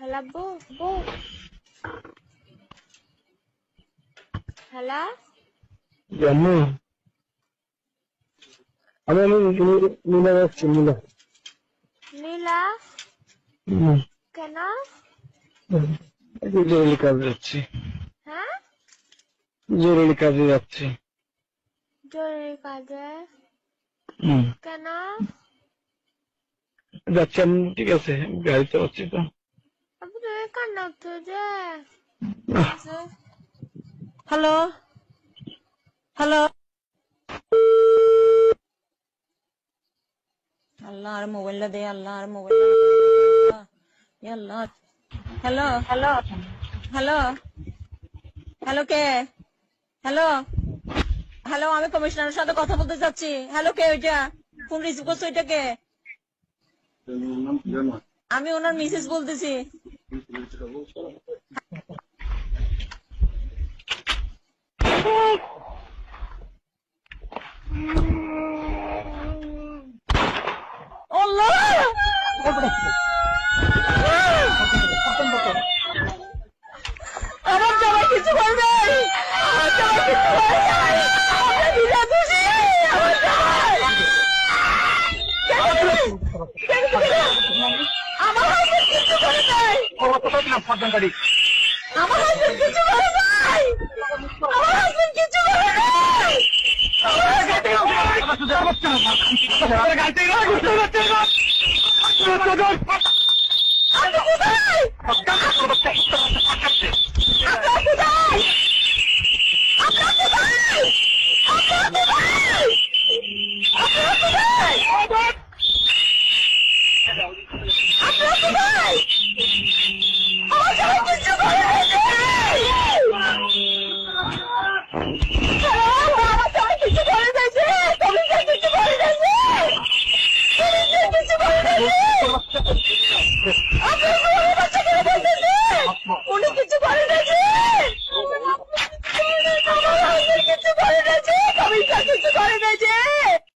Hello আব্বু, hello জানো আমি নীলা যাচ্ছি নীলা নীলা কেন? জরুরি কাজে যাচ্ছি। হ্যাঁ, জরুরি কাজে যাচ্ছি। জরুরি কাজে কেন? যাচ্ছি আমি, ঠিক আছে, গাড়িতে যাচ্ছি তো। আব্বু তুমি কান্না উঠছো যে। হ্যালো হ্যালো আল্লাহ আর মোবাইলটা দে, আল্লাহ আর মোবাইলটা আল্লাহ। হ্যালো হ্যালো হ্যালো হ্যালো কে? হ্যালো হ্যালো, আমি কমিশনারের সাথে কথা বলতে চাচ্ছি। হ্যালো কে? ওইটা ফোন রিসিভ করছো? ওইটা কে? আমি ওনার মিসেস বলতেছি। আমার জামাই কিছু করবে, আমার জামাই কিছু করবে, আমার বিনা দোষী, আমার জামাই। আমার হাজবেন্ড কিছু করে নাই, আমার হাজবেন্ড কিছু করে নাই, আমার হাজবেন্ড কিছু করে নাই। আপনি কোথায়? আপনারা কোথায়? আপনারা কোথায়? আপনারা কোথায়? আপনারা কোথায়? আপনারা কোথায়? আমার জামাই কিছু করে নাই। আমার জামাই কিছু করে নাই, কমিশন কিছু করে নাই, কমিশন কিছু করে নাই।